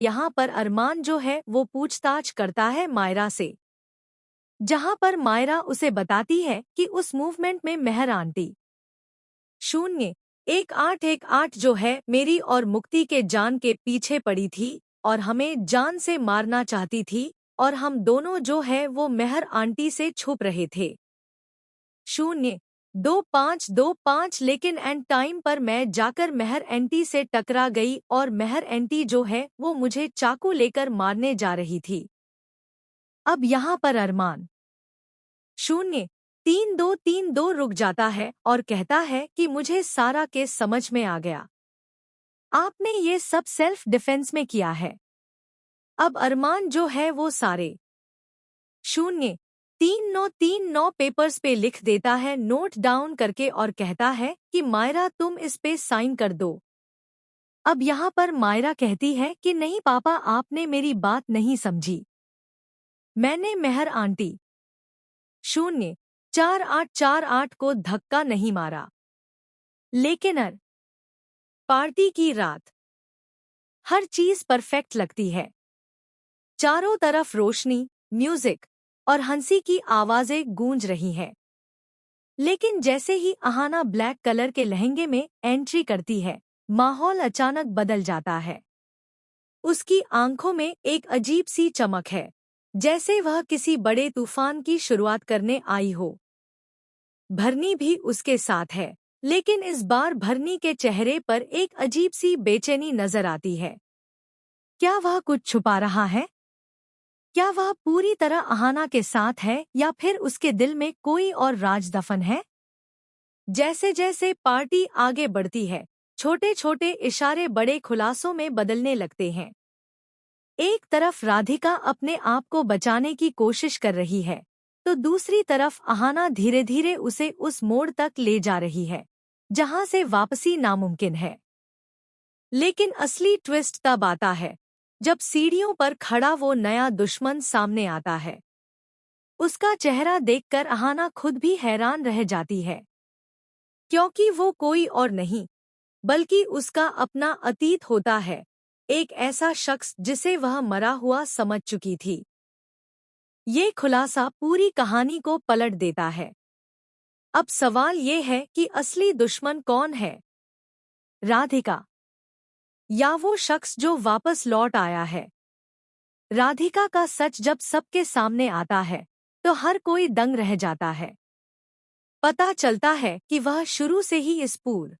यहाँ पर अरमान जो है वो पूछताछ करता है मायरा से, जहाँ पर मायरा उसे बताती है कि उस मूवमेंट में मेहर आंटी 01818 जो है मेरी और मुक्ति के जान के पीछे पड़ी थी और हमें जान से मारना चाहती थी और हम दोनों जो है वो मेहर आंटी से छुप रहे थे। 02525 लेकिन एंड टाइम पर मैं जाकर मेहर आंटी से टकरा गई और मेहर आंटी जो है वो मुझे चाकू लेकर मारने जा रही थी। अब यहाँ पर अरमान 03232 रुक जाता है और कहता है कि मुझे सारा केस समझ में आ गया, आपने ये सब सेल्फ डिफेंस में किया है। अब अरमान जो है वो सारे 03939 पेपर्स पे लिख देता है नोट डाउन करके और कहता है कि मायरा तुम इस पे साइन कर दो। अब यहाँ पर मायरा कहती है कि नहीं पापा, आपने मेरी बात नहीं समझी, मैंने मेहर आंटी 04848 को धक्का नहीं मारा, लेकिन पार्टी की रात हर चीज परफेक्ट लगती है। चारों तरफ रोशनी, म्यूजिक और हंसी की आवाजें गूंज रही हैं। लेकिन जैसे ही अहाना ब्लैक कलर के लहंगे में एंट्री करती है, माहौल अचानक बदल जाता है। उसकी आंखों में एक अजीब सी चमक है, जैसे वह किसी बड़े तूफान की शुरुआत करने आई हो। भरनी भी उसके साथ है, लेकिन इस बार भरनी के चेहरे पर एक अजीब सी बेचैनी नजर आती है। क्या वह कुछ छुपा रहा है? क्या वह पूरी तरह अहाना के साथ है या फिर उसके दिल में कोई और राज दफन है? जैसे जैसे पार्टी आगे बढ़ती है, छोटे छोटे इशारे बड़े खुलासों में बदलने लगते हैं। एक तरफ राधिका अपने आप को बचाने की कोशिश कर रही है, तो दूसरी तरफ अहाना धीरे धीरे उसे उस मोड़ तक ले जा रही है जहां से वापसी नामुमकिन है। लेकिन असली ट्विस्ट तब आता है जब सीढ़ियों पर खड़ा वो नया दुश्मन सामने आता है। उसका चेहरा देखकर अहाना खुद भी हैरान रह जाती है, क्योंकि वो कोई और नहीं बल्कि उसका अपना अतीत होता है, एक ऐसा शख्स जिसे वह मरा हुआ समझ चुकी थी। ये खुलासा पूरी कहानी को पलट देता है। अब सवाल ये है कि असली दुश्मन कौन है, राधिका या वो शख्स जो वापस लौट आया है? राधिका का सच जब सबके सामने आता है तो हर कोई दंग रह जाता है। पता चलता है कि वह शुरू से ही इस पूरे